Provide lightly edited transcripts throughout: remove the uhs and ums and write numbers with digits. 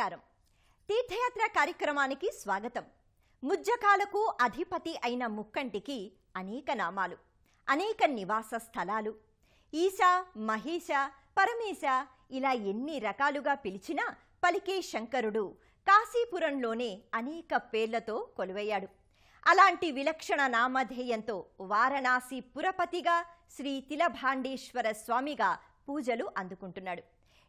నమస్కారం. తీర్థయాత్ర కార్యక్రమానికి స్వాగతం. ముజ్జకాలకు అధిపతి అయిన ముక్కంటికి అనేక నామాలు, అనేక నివాస స్థలాలు. ఈశ, మహేశ, పరమేశ ఇలా ఎన్ని రకాలుగా పిలిచినా పలికే శంకరుడు కాశీపురంలోనే అనేక పేర్లతో కొలువయ్యాడు. అలాంటి విలక్షణ నామధేయంతో వారణాసి పురపతిగా శ్రీ తిలభాండేశ్వర స్వామిగా పూజలు అందుకుంటున్నాడు.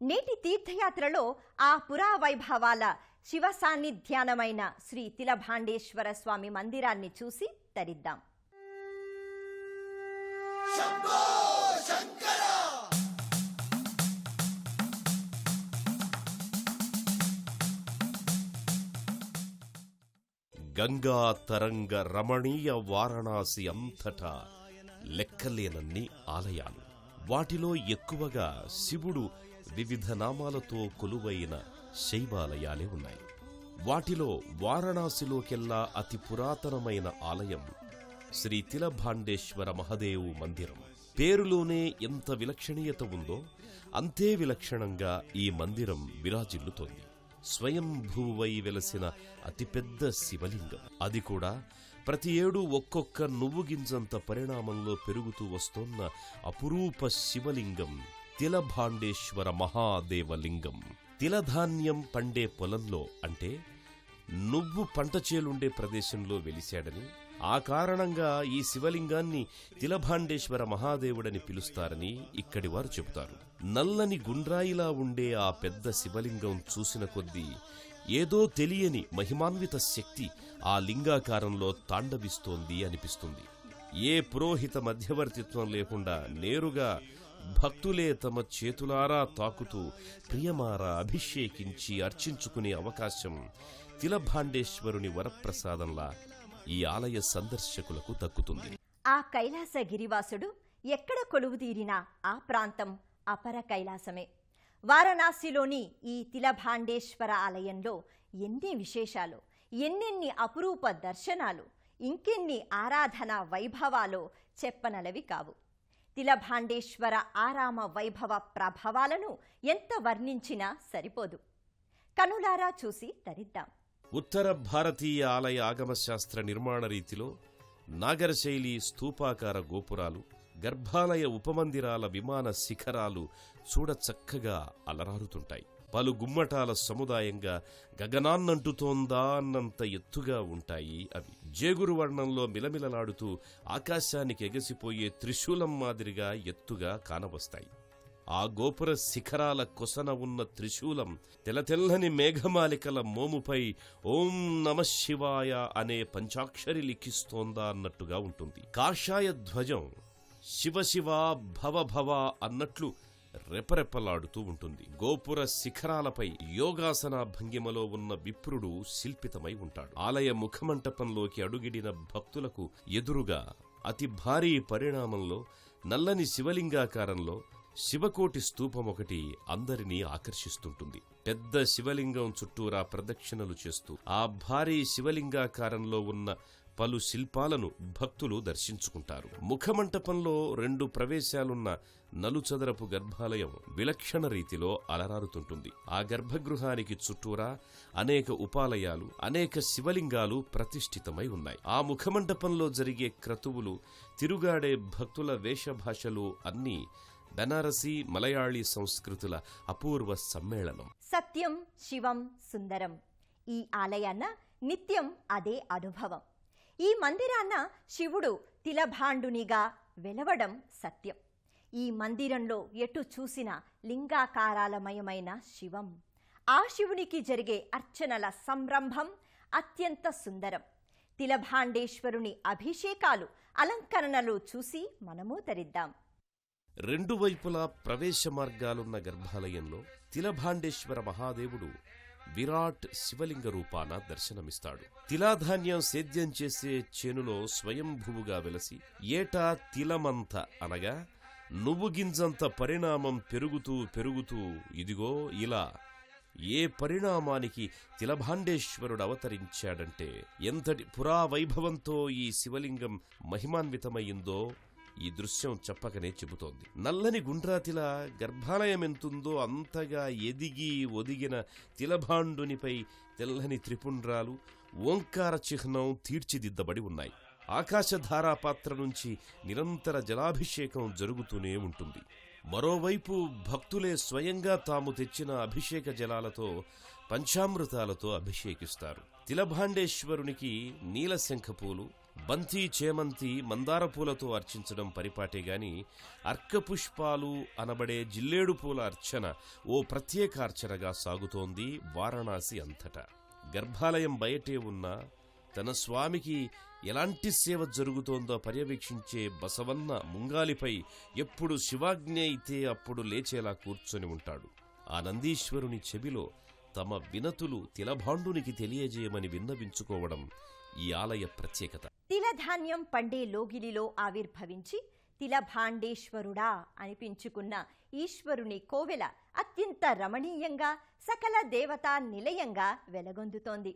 నేటి తీర్థయాత్రలో ఆ పురావైభవాల శివ సాన్నిధ్యానమైన శ్రీ తిలభాండేశ్వర స్వామి మందిరాన్ని చూసి తరిద్దాం. గంగా తరంగ రమణీయ వారణాసి అంతటా లెక్కలేనన్ని ఆలయాలు. వాటిలో ఎక్కువగా శివుడు వివిధ నామాలతో కొలువైన శైవాలయాలే ఉన్నాయి. వాటిలో వారణాసిలోకెల్లా అతి పురాతనమైన ఆలయం శ్రీ తిలభాండేశ్వర మహదేవు మందిరం. పేరులోనే ఎంత విలక్షణీయత ఉందో అంతే విలక్షణంగా ఈ మందిరం విరాజిల్లుతోంది. స్వయంభూవై వెలసిన అతిపెద్ద శివలింగం. అది కూడా ప్రతి ఏడూ ఒక్కొక్క నువ్వు గింజంత పరిణామంలో పెరుగుతూ వస్తోన్న అపురూప శివలింగం తిలభాండేశ్వర మహాదేవలింగం. తిలధాన్యం పండే పొలంలో, అంటే నువ్వు పంట చేలుండే ప్రదేశంలో వెలిశాడని, ఆ కారణంగా ఈ శివలింగాన్ని తిలభాండేశ్వర మహాదేవుడని పిలుస్తారని ఇక్కడి వారు చెబుతారు. నల్లని గుండ్రాయిలా ఉండే ఆ పెద్ద శివలింగం చూసిన కొద్దీ ఏదో తెలియని మహిమాన్విత శక్తి ఆ లింగాకారంలో తాండవిస్తోంది అనిపిస్తుంది. ఏ పురోహిత మధ్యవర్తిత్వం లేకుండా నేరుగా భక్తులే తమ చేతులారా తాకుతూ ప్రియమారా అభిషేకించి అర్చించుకునే అవకాశం తిలభాండేశ్వరుని వరప్రసాదంలా ఈ ఆలయ సందర్శకులకు దక్కుతుంది. ఆ కైలాస గిరివాసుడు ఎక్కడ కొలువుదీరినా ఆ ప్రాంతం అపర కైలాసమే. వారణాసిలోని ఈ తిలభాండేశ్వర ఆలయంలో ఎన్ని విశేషాలు, ఎన్నెన్ని అపురూప దర్శనాలు, ఇంకెన్ని ఆరాధనా వైభవాలో చెప్పనలవి కావు. తిలభాండేశ్వర ఆరామ వైభవ ప్రభావాలను ఎంత వర్ణించినా సరిపోదు. కనులారా చూసి తరిద్దాం. ఉత్తర భారతీయ ఆలయ ఆగమశాస్త్ర నిర్మాణ రీతిలో నాగరశైలి స్తూపాకార గోపురాలు, గర్భాలయ ఉపమందిరాల విమాన శిఖరాలు చూడచక్కగా అలరారుతుంటాయి. పలు గుమ్మటాల సముదాయంగా గగనాన్నంటుతోందా అన్నంత ఎత్తుగా ఉంటాయి అవి. జేగురు వర్ణంలో మిలమిలలాడుతూ ఆకాశానికి ఎగసిపోయే త్రిశూలం మాదిరిగా ఎత్తుగా కానవస్తాయి. ఆ గోపుర శిఖరాల కొసన ఉన్న త్రిశూలం తెల్లతెల్లని మేఘమాలికల మోముపై ఓం నమఃశివాయ అనే పంచాక్షరి లిఖిస్తోందా అన్నట్టుగా ఉంటుంది. కాషాయ ధ్వజం శివశివ భవభవ అన్నట్లు రెపరెపలాడుతూ ఉంటుంది. గోపుర శిఖరాలపై యోగాసన భంగిమలో ఉన్న విప్రుడు శిల్పితమై ఉంటాడు. ఆలయ ముఖమంటపంలోకి అడుగిడిన భక్తులకు ఎదురుగా అతి భారీ పరిణామంలో నల్లని శివలింగాకారంలో శివకోటి స్తూపం ఒకటి అందరినీ ఆకర్షిస్తుంటుంది. పెద్ద శివలింగం చుట్టూరా ప్రదక్షిణలు చేస్తూ ఆ భారీ శివలింగాకారంలో ఉన్న పలు శిల్పాలను భక్తులు దర్శించుకుంటారు. ముఖమంటపంలో 2 ప్రవేశాలున్న నలుచదరపు గర్భాలయం విలక్షణ రీతిలో అలరారుతుంటుంది. ఆ గర్భగృహానికి చుట్టూరా అనేక ఉపాలయాలు, అనేక శివలింగాలు ప్రతిష్ఠితమై ఉన్నాయి. ఆ ముఖమంటపంలో జరిగే క్రతువులు, తిరుగాడే భక్తుల వేషభాషలు అన్నీ బెనారసీ మలయాళీ సంస్కృతుల అపూర్వ సమ్మేళనం. సత్యం, శివం, సుందరం. ఈ ఆలయాన్న నిత్యం అదే అనుభవం. ఈ మందిరాన్న శివుడు తిలభాండునిగా వెలవడం సత్యం. ఈ మందిరంలో ఎటు చూసిన లింగాకారాలమయమైన శివం. ఆ శివునికి జరిగే అర్చనల సంరంభం అత్యంత సుందరం. తిలభాండేశ్వరుని అభిషేకాలు, అలంకరణలు చూసి మనము తరిద్దాం. 2 వైపులా ప్రవేశ మార్గాలున్న గర్భాలయంలో తిలభాండేశ్వర మహాదేవుడు విరాట్ శివలింగ రూపాన దర్శనమిస్తాడు. తిలాధాన్యం సేద్యం చేసే చేనులో స్వయంభువుగా వెలసి ఏటా తిలమంత అనగా నువ్వు గింజంత పరిణామం పెరుగుతూ పెరుగుతూ ఇదిగో ఇలా ఏ పరిణామానికి తిలభాండేశ్వరుడు అవతరించాడంటే ఎంతటి పురావైభవంతో ఈ శివలింగం మహిమాన్వితమయ్యిందో ఈ దృశ్యం చెప్పకనే చెబుతోంది. నల్లని గుండ్రాతిల గర్భాలయమెంతుందో అంతగా ఎదిగి ఒదిగిన తిలభాండునిపై తెల్లని త్రిపుండ్రాలు, ఓంకార చిహ్నం తీర్చిదిద్దబడి ఉన్నాయి. ఆకాశధారాపాత్ర నుంచి నిరంతర జలాభిషేకం జరుగుతూనే ఉంటుంది. మరోవైపు భక్తులే స్వయంగా తాము తెచ్చిన అభిషేక జలాలతో, పంచామృతాలతో అభిషేకిస్తారు. తిలభాండేశ్వరునికి నీలశంఖపూలు, బంతి, చేమంతి, మందార పూలతో అర్చించడం పరిపాటేగాని అర్కపుష్పాలు అనబడే జిల్లేడు పూల అర్చన ఓ ప్రత్యేక అర్చనగా సాగుతోంది వారణాసి అంతటా. గర్భాలయం బయటే ఉన్న తన స్వామికి ఎలాంటి సేవ జరుగుతోందో పర్యవేక్షించే బసవన్న ముంగాలిపై ఎప్పుడు శివాజ్ఞ అయితే అప్పుడు లేచేలా కూర్చొని ఉంటాడు. ఆ నందీశ్వరుని చెవిలో తమ వినతులు తిలభాండునికి తెలియజేయమని విన్నవించుకోవడం ఈ ఆలయ ప్రత్యేకత. తిలధాన్యం పండే లోగిలిలో ఆవిర్భవించి తిలభాండేశ్వరుడా అనిపించుకున్న ఈశ్వరుని కోవెల అత్యంత రమణీయంగా, సకల దేవతా నిలయంగా వెలగొందుతోంది.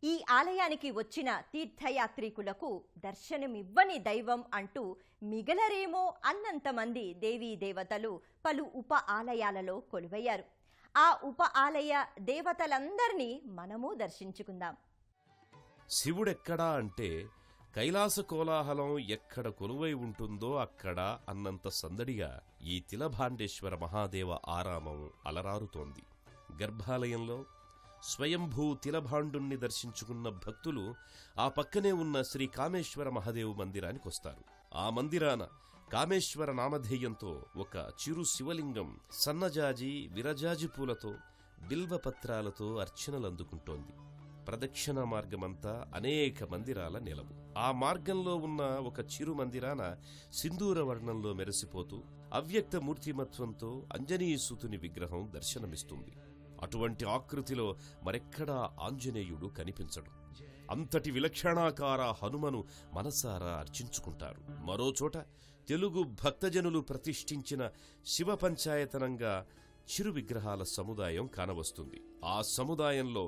ఈ ఆలయానికి వచ్చిన తీర్థయాత్రికులకు దర్శనమివ్వని దైవం అంటూ మిగలరేమో అన్నంతమంది దేవీ దేవతలు పలు ఉప ఆలయాలలో కొలువయ్యారు. ఆ ఉప ఆలయ దేవతలందరినీ మనము దర్శించుకుందాం. శివుడెక్కడా అంటే కైలాస కోలాహలం ఎక్కడ కొలువై ఉంటుందో అక్కడ అన్నంత సందడిగా ఈ తిలభాండేశ్వర మహాదేవ ఆరామం అలరారుతోంది. గర్భాలయంలో స్వయంభూ తిలభాండుణ్ణి దర్శించుకున్న భక్తులు ఆ పక్కనే ఉన్న శ్రీ కామేశ్వర మహాదేవు మందిరానికొస్తారు. ఆ మందిరాన కామేశ్వర నామధేయంతో ఒక చిరు శివలింగం సన్నజాజి, విరజాజి పూలతో, బిల్వపత్రాలతో అర్చనలందుకుంటోంది. ప్రదక్షిణ మార్గమంతా అనేక మందిరాల నిలవు. ఆ మార్గంలో ఉన్న ఒక చిరు మందిరాన సింధూర వర్ణంలో మెరిసిపోతూ అవ్యక్త మూర్తిమత్వంతో అంజనీసుతుని విగ్రహం దర్శనమిస్తుంది. అటువంటి ఆకృతిలో మరెక్కడా ఆంజనేయుడు కనిపించడు. అంతటి విలక్షణాకార హనుమను మనసారా అర్చించుకుంటారు. మరోచోట తెలుగు భక్తజనులు ప్రతిష్ఠించిన శివ పంచాయతనంగా చిరు విగ్రహాల సముదాయం కానవస్తుంది. ఆ సముదాయంలో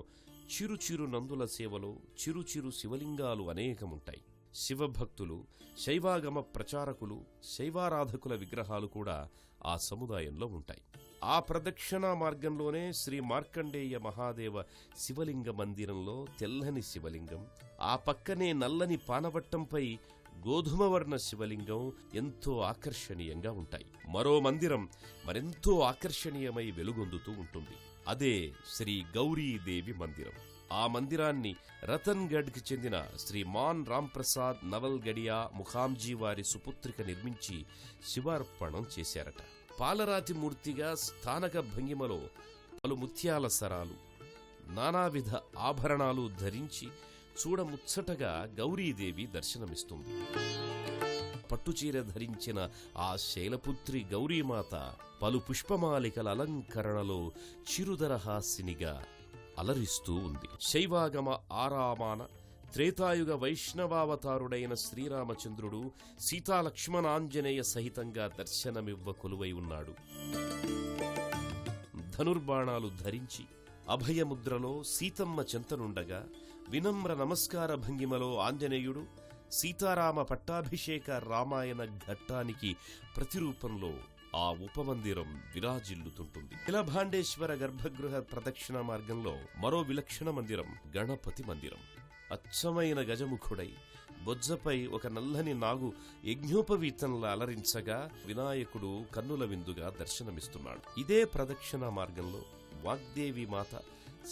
చిరు చిరు నందుల సేవలో చిరు చిరు శివలింగాలు అనేకముంటాయి. శివభక్తులు, శైవాగమ ప్రచారకులు, శైవారాధకుల విగ్రహాలు కూడా ఆ సముదాయంలో ఉంటాయి. ఆ ప్రదక్షిణా మార్గంలోనే శ్రీ మార్కండేయ మహాదేవ శివలింగ మందిరంలో తెల్లని శివలింగం, ఆ పక్కనే నల్లని పానవట్టంపై గోధుమవర్ణ శివలింగం ఎంతో ఆకర్షణీయంగా ఉంటాయి. మరో మందిరం మరెంతో ఆకర్షణీయమై వెలుగొందుతూ ఉంటుంది. అదే శ్రీ గౌరీదేవి మందిరం. ఆ మందిరాన్ని రతన్గఢ్కి చెందిన శ్రీ మాన్ రాంప్రసాద్ నవల్గడియా ముఖాంజీ వారి సుపుత్రిక నిర్మించి శివార్పణం చేశారట. పాలరాతి మూర్తిగా స్థానక భంగిమలో పలు ముత్యాల సరాలు, నానావిధ ఆభరణాలు ధరించి చూడముచ్చటగా గౌరీదేవి దర్శనమిస్తుంది. పట్టుచీర ధరించిన ఆ శైలపుత్రి గౌరీమాత పలు పుష్పమాలికల అలంకరణలో చిరుదరహాసినిగా అలరిస్తూ ఉంది. శైవాగమ ఆరామాన త్రేతాయుగ వైష్ణవావతారుడైన శ్రీరామచంద్రుడు సీతాలక్ష్మణాంజనేయ సహితంగా దర్శనమివ్వ కొలువై ఉన్నాడు. ధనుర్బాణాలు ధరించి అభయముద్రలో సీతమ్మ చెంతనుండగా వినమ్ర నమస్కార భంగిమలో ఆంజనేయుడు సీతారామ పట్టాభిషేక రామాయణ ఘట్టానికి ప్రతిరూపంలో ఆ ఉపమందిరం విరాజిల్లుతుంటుంది. తిలభాండేశ్వర గర్భగృహ ప్రదక్షిణ మార్గంలో మరో విలక్షణ మందిరం గణపతి మందిరం. అచ్చమైన గజముఖుడై బొజ్జపై ఒక నల్లని నాగు యజ్ఞోపవీతంలా అలరించగా వినాయకుడు కన్నుల విందుగా దర్శనమిస్తున్నాడు. ఇదే ప్రదక్షిణ మార్గంలో వాగ్దేవి మాత,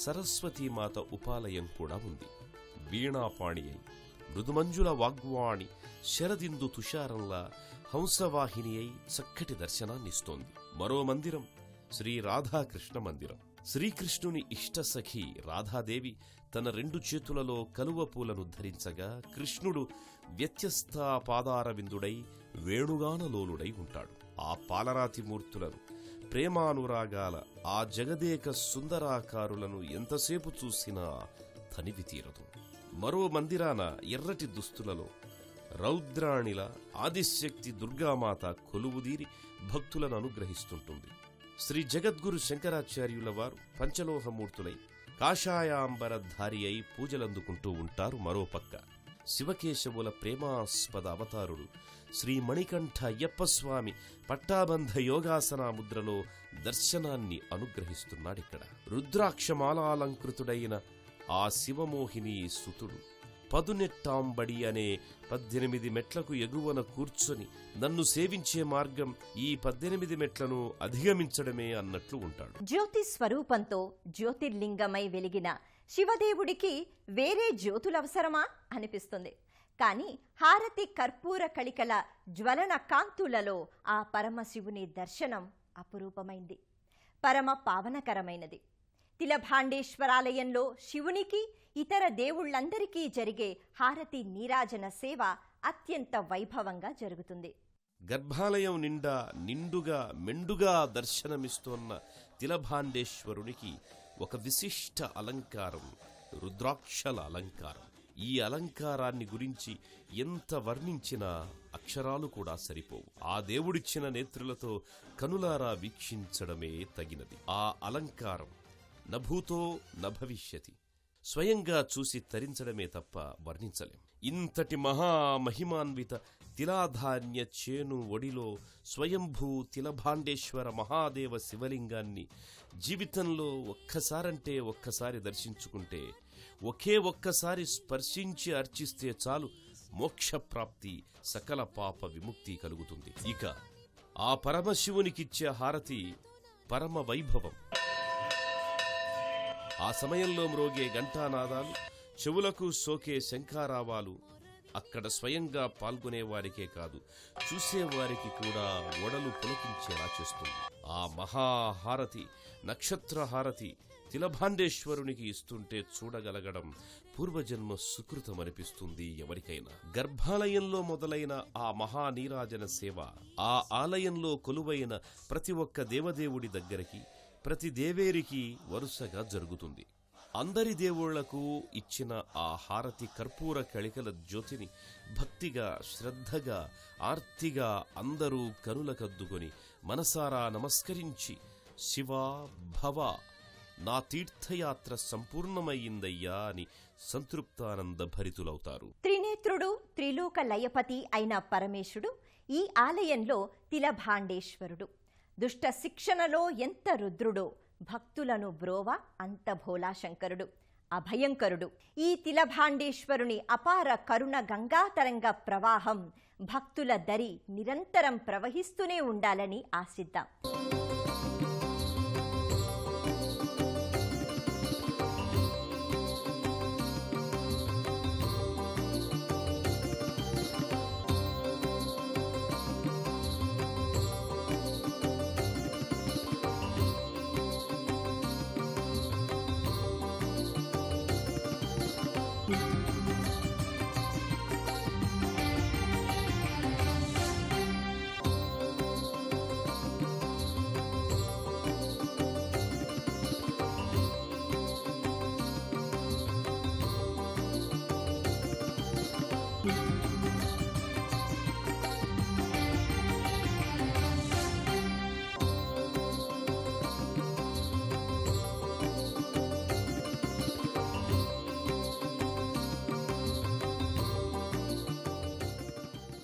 సరస్వతీమాత ఉపాలయం కూడా ఉంది. వీణాపాణి అయి మృదుమంజుల వాగ్వాణి శరదిందు తుషారంలా హంసవాహిని అయి చక్కటి దర్శనాన్నిస్తోంది. మరో మందిరం శ్రీ రాధాకృష్ణ మందిరం. శ్రీకృష్ణుని ఇష్టసఖి రాధాదేవి తన రెండు చేతులలో కలువ పూలను ధరించగా కృష్ణుడు వ్యత్యస్త పాదార విందుడై వేణుగానలోలుడై ఉంటాడు. ఆ పాలరాతి మూర్తులను, ప్రేమానురాగాల ఆ జగదేక సుందరాకారులను ఎంతసేపు చూసినా తనివి తీరదు. మరో మందిరాన ఎర్రటి దుస్తులలో రౌద్రాణిల ఆదిశక్తి దుర్గామాత కొలువుదీరి భక్తులను అనుగ్రహిస్తుంటుంది. శ్రీ జగద్గురు శంకరాచార్యుల వారు పంచలోహమూర్తులై కాషాయాంబరధారి అయి పూజలందుకుంటూ ఉంటారు. మరోపక్క శివకేశవుల ప్రేమాస్పద అవతారుడు శ్రీ మణికంఠ అయ్యప్పస్వామి పట్టాబంధ యోగాసన ముద్రలో దర్శనాన్ని అనుగ్రహిస్తున్నాడిక్కడ. రుద్రాక్షమాలాలంకృతుడైన ఆ శివమోహిని సుతుడు పదునెట్టాంబడి అనే 18 మెట్లకు ఎగువన కూర్చొని నన్ను సేవించే మార్గం ఈ 18 మెట్లను అధిగమించడమే అన్నట్లు ఉంటాడు. జ్యోతి స్వరూపంతో జ్యోతిర్లింగమై వెలిగిన శివదేవుడికి వేరే జ్యోతులవసరమా అనిపిస్తుంది. కాని హారతి కర్పూర కళికల జ్వలన కాంతులలో ఆ పరమశివుని దర్శనం అపురూపమైంది, పరమ పావనకరమైనది. తిలభాండేశ్వరాలయంలో శివునికి ఇతర దేవుళ్లందరికీ జరిగే హారతి నీరాజన సేవ అత్యంత వైభవంగా జరుగుతుంది. గర్భాలయం నిండుగా మెండుగా దర్శనమిస్తోన్న తిలభాండేశ్వరునికి ఒక విశిష్ట అలంకారం రుద్రాక్షల అలంకారం. ఈ అలంకారాన్ని గురించి ఎంత వర్ణించినా అక్షరాలు కూడా సరిపోవు. ఆ దేవుడిచ్చిన నేత్రులతో కనులారా వీక్షించడమే తగినది. ఆ అలంకారం నభూతో నభవిష్యతి, స్వయంగా చూసి తరించడమే తప్ప వర్ణించలేం. ఇంతటి మహామహిమాన్విత తిలాధాన్య చేను ఒడిలో స్వయంభూ తిలభాండేశ్వర మహాదేవ శివలింగాన్ని జీవితంలో ఒక్కసారంటే ఒక్కసారి దర్శించుకుంటే, ఒక్కసారి స్పర్శించి అర్చిస్తే చాలు మోక్షప్రాప్తి, సకల పాప విముక్తి కలుగుతుంది. ఇక ఆ పరమశివునికిచ్చే హారతి పరమ వైభవం. ఆ సమయంలో మ్రోగే ఘంటానాదాలు, చెవులకు సోకే శంఖారావాలు అక్కడ స్వయంగా పాల్గొనేవారికే కాదు, చూసేవారికి కూడా ఒడలు పులకించేలా చేస్తుంది. ఆ మహాహారతి, నక్షత్రహారతి తిలభాండేశ్వరునికి ఇస్తుంటే చూడగలగడం పూర్వజన్మ సుకృతమనిపిస్తుంది ఎవరికైనా. గర్భాలయంలో మొదలైన ఆ మహానీరాజన సేవ ఆ ఆలయంలో కొలువైన ప్రతి ఒక్క దేవదేవుడి దగ్గరికి, ప్రతి దేవేరికి వరుసగా జరుగుతుంది. అందరి దేవుళ్లకు ఇచ్చిన ఆ హారతి కర్పూర కళికల జ్యోతిని భక్తిగా, శ్రద్ధగా, ఆర్తిగా అందరూ కనులకద్దుకొని మనసారా నమస్కరించి, శివా భవ, నా తీర్థయాత్ర సంపూర్ణమయ్యిందయ్యా అని సంతృప్తానంద భరితులవుతారు. త్రినేత్రుడు, త్రిలోక లయపతి అయిన పరమేశుడు ఈ ఆలయంలో తిలభాండేశ్వరుడు. దుష్ట శిక్షణలో ఎంత రుద్రుడో, భక్తులను బ్రోవ అంత భోలాశంకరుడు, అభయంకరుడు. ఈ తిలభాండేశ్వరుని అపార కరుణ గంగాతరంగ ప్రవాహం భక్తుల దరి నిరంతరం ప్రవహిస్తూనే ఉండాలని ఆశిద్దాం.